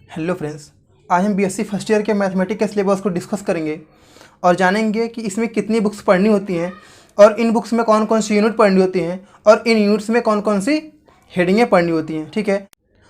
Hello friends, आज हम BSc first year के मैथमेटिक्स के सिलेबस को डिस्कस करेंगे और जानेंगे कि इसमें कितनी बुक्स पढ़नी होती हैं और इन बुक्स में कौन कौन सी यूनिट पढ़नी होती हैं और इन यूनिट्स में कौन कौन सी हेडिंगें पढ़नी होती हैं। ठीक है,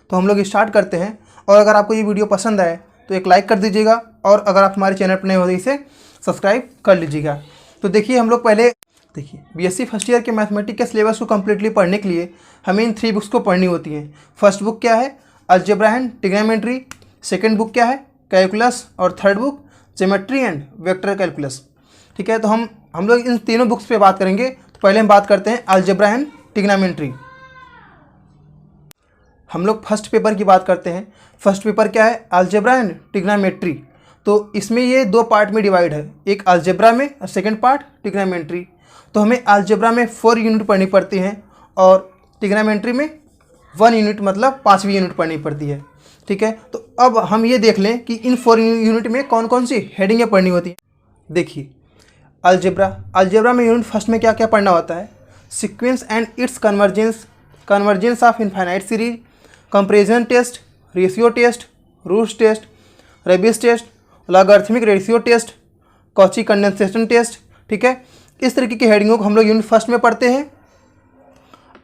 तो हम लोग स्टार्ट करते हैं। और अगर आपको ये वीडियो पसंद आए तो एक लाइक कर दीजिएगा और अगर आप हमारे चैनल पर नए हो तो इसे सब्सक्राइब कर लीजिएगा। तो देखिए, हम लोग पहले बीएससी फर्स्ट ईयर के मैथमेटिक्स के सिलेबस को कम्प्लीटली पढ़ने के लिए हमें इन 3 बुक्स को पढ़नी होती हैं। फर्स्ट बुक क्या है? Algebra and trigonometry. Second book क्या है? कैलकुलस। और third book geometry and vector calculus. ठीक है, तो हम लोग इन तीनों बुक्स पे बात करेंगे। तो पहले हम बात करते हैं अलजेब्रा एंड ट्रिग्नोमेट्री। हम लोग फर्स्ट पेपर की बात करते हैं। फर्स्ट पेपर क्या है? Algebra and trigonometry. तो इसमें ये 2 पार्ट में डिवाइड है, एक अलजेब्रा में और सेकेंड पार्ट ट्रिग्नोमेट्री। तो हमें अलजेब्रा में 4 यूनिट पढ़नी पड़ती हैं और ट्रिग्नोमेट्री में 1 यूनिट मतलब 5वीं यूनिट पढ़नी पड़ती है। ठीक है, तो अब हम ये देख लें कि इन 4 यूनिट में कौन कौन सी हेडिंगें पढ़नी होती हैं। देखिए, अलजेब्रा में यूनिट फर्स्ट में क्या क्या पढ़ना होता है? Sequence and its convergence of infinite series, comparison test, ratio test, roots test, Raabe's test, logarithmic ratio test, Cauchy condensation test. ठीक है, इस तरीके की हेडिंगों को हम लोग यूनिट फर्स्ट में पढ़ते हैं।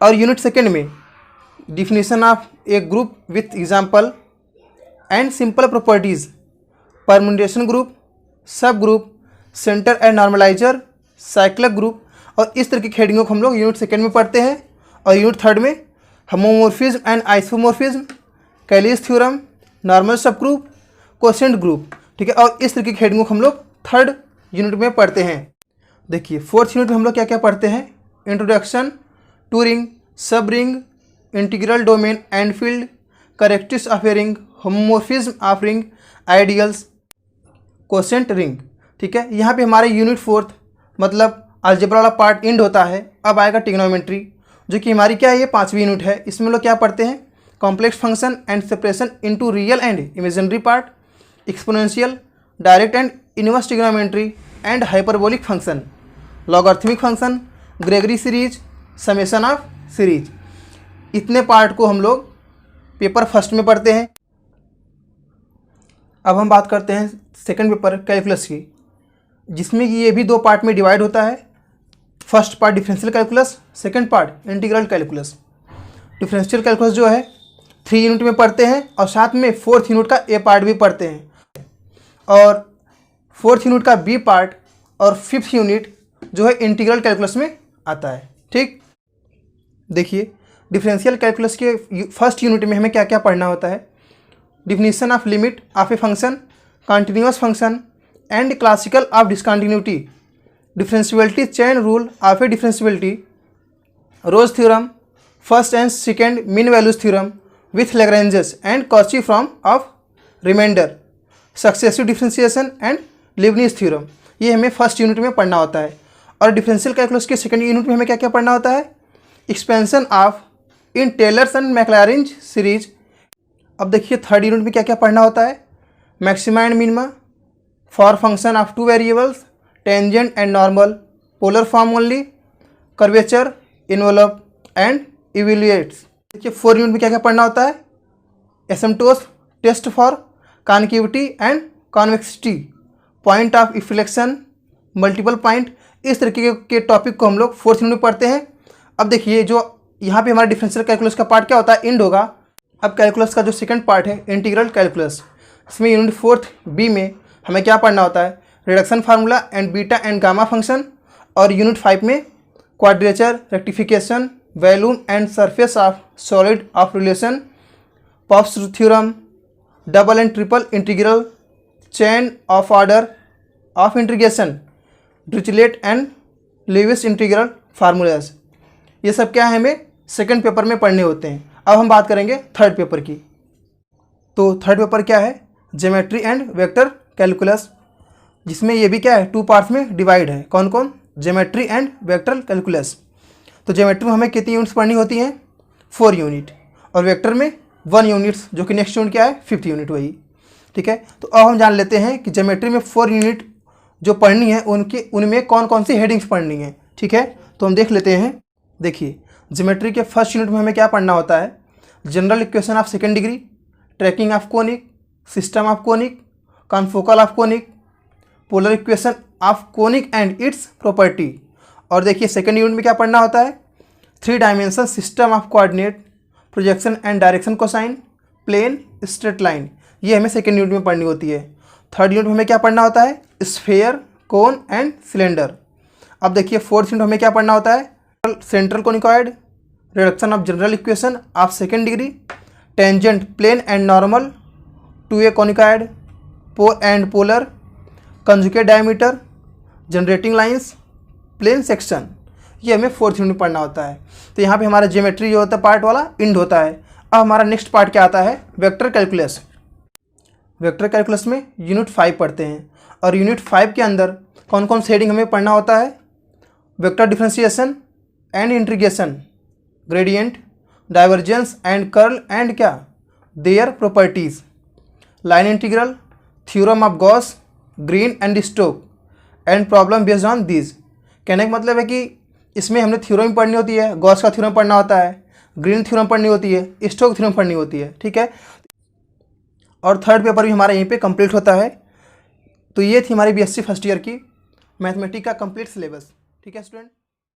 और यूनिट सेकेंड में definition of a group with example and simple properties, permutation group, subgroup, centre and normaliser, cyclic group, और इस तरीके की हेडिंगों को हम लोग यूनिट सेकेंड में पढ़ते हैं। और यूनिट थर्ड में homomorphism and isomorphism, Kallis theorem, normal सब ग्रुप, कोसेंट ग्रुप। ठीक है, और इस तरीके की हेडिंगों को हम लोग थर्ड यूनिट में पढ़ते हैं। देखिए, फोर्थ यूनिट में हम लोग क्या क्या पढ़ते हैं? इंट्रोडक्शन टू रिंग, सब ring, integral domain and field, characteristics of a ring, homomorphism of ring, ideals, quotient ring. ठीक है, यहाँ पे हमारे यूनिट फोर्थ मतलब अलजेब्रा वाला पार्ट एंड होता है। अब आएगा ट्रिग्नोमेट्री, जो कि हमारी क्या है? ये 5वीं यूनिट है। इसमें लोग क्या पढ़ते हैं? Complex function and separation into real and imaginary part, exponential, direct and inverse trigonometry and hyperbolic function, logarithmic function, Gregory series, summation of series. इतने पार्ट को हम लोग पेपर फर्स्ट में पढ़ते हैं। अब हम बात करते हैं सेकंड पेपर कैलकुलस की, जिसमें कि ये भी 2 पार्ट में डिवाइड होता है। First part differential calculus, second part integral calculus. Differential calculus जो है 3 यूनिट में पढ़ते हैं और साथ में 4th यूनिट का ए पार्ट भी पढ़ते हैं। और 4th यूनिट का बी पार्ट और 5th यूनिट जो है इंटीग्रल कैलकुलस में आता है। ठीक, देखिए, डिफरेंशियल कैलकुलस के फर्स्ट यूनिट में हमें क्या क्या पढ़ना होता है? Definition of limit of a function, continuous function and classical of discontinuity, differentiability chain rule of a differentiability, Rolle's theorem, first and second mean values theorem with Lagrange's and Cauchy form of reminder, successive differentiation and Leibniz theorem. ये हमें first unit में पढ़ना होता है। और differential calculus के second unit में हमें क्या क्या पढ़ना होता है? Expansion of in Taylor's and Maclaurin series. अब देखिए, थर्ड यूनिट में क्या क्या पढ़ना होता है? Maxima and minima for function of 2 variables, tangent and normal, polar form only, curvature, envelope and evolutes. देखिए, 4 यूनिट में क्या क्या पढ़ना होता है? Asymptotes, test for concavity and convexity, point of inflection, multiple point. इस तरीके के टॉपिक को हम लोग 4th यूनिट में पढ़ते हैं। अब देखिए, जो यहाँ पे हमारा डिफरेंशियल कैलकुलस का पार्ट क्या होता है? एंड होगा। अब कैलकुलस का जो सेकंड पार्ट है इंटीग्रल कैलकुलस, इसमें यूनिट 4th बी में हमें क्या पढ़ना होता है? Reduction formula and beta and gamma function. और यूनिट 5 में quadrature, rectification, volume and surface of solid of relation, Pappus theorem, double and triple integral, chain of order of integration, Dirichlet and Liouville's integral formulas. ये सब क्या है? हमें second paper में पढ़ने होते हैं। अब हम बात करेंगे थर्ड पेपर की। तो थर्ड पेपर क्या है? ज्योमेट्री एंड वेक्टर कैलकुलस, जिसमें ये भी क्या है? 2 पार्ट्स में डिवाइड है। कौन कौन? Geometry and vector calculus. तो ज्योमेट्री में हमें कितनी यूनिट्स पढ़नी होती हैं? 4 यूनिट। और वेक्टर में 1 यूनिट्स, जो कि नेक्स्ट यूनिट क्या है? 5th यूनिट वही। ठीक है, तो अब हम जान लेते हैं कि ज्योमेट्री में 4 यूनिट जो पढ़नी है उनमें कौन कौन सी हेडिंग्स पढ़नी है। ठीक है, तो हम देख लेते हैं। देखिए, ज्योमेट्री के फर्स्ट यूनिट में हमें क्या पढ़ना होता है? General equation of second degree, tracking of conic, system of conic, confocal of conic, polar equation of conic and it's property. और देखिए सेकेंड यूनिट में क्या पढ़ना होता है, 3 dimension system of coordinate, projection and direction cosine, plane, straight line. ये हमें second unit में पढ़नी होती है। थर्ड यूनिट में हमें क्या पढ़ना होता है, स्फेयर, कोन एंड सिलेंडर। अब देखिए फोर्थ यूनिट में हमें क्या पढ़ना होता है, central conicoid, reduction of general equation of second degree, tangent, plane and normal to a conicoid and polar, conjugate diameter, generating lines, plane section. ये हमें फोर्थ यूनिट में पढ़ना होता है। तो यहाँ पे हमारा ज्योमेट्री जो होता है पार्ट वाला इंड होता है। अब हमारा नेक्स्ट पार्ट क्या आता है, वेक्टर कैलकुलस। वेक्टर कैलकुलस में यूनिट 5 पढ़ते हैं और यूनिट 5 के अंदर कौन कौन से हेडिंग हमें पढ़ना होता है, vector differentiation and integration, gradient, divergence and curl and क्या their properties, line integral, theorem of Gauss, Green and Stoke and problem based on these. कहने का मतलब है कि इसमें हमने थ्योरम पढ़नी होती है, गॉस का थ्योरम पढ़ना होता है, ग्रीन थ्योरम पढ़नी होती है, स्टोक थ्योरम पढ़नी होती है, ठीक है। और थर्ड पेपर भी हमारा यहीं पे कंप्लीट होता है। तो ये थी हमारी बीएससी फर्स्ट ईयर की मैथमेटिक्स का कंप्लीट सिलेबस, ठीक है स्टूडेंट।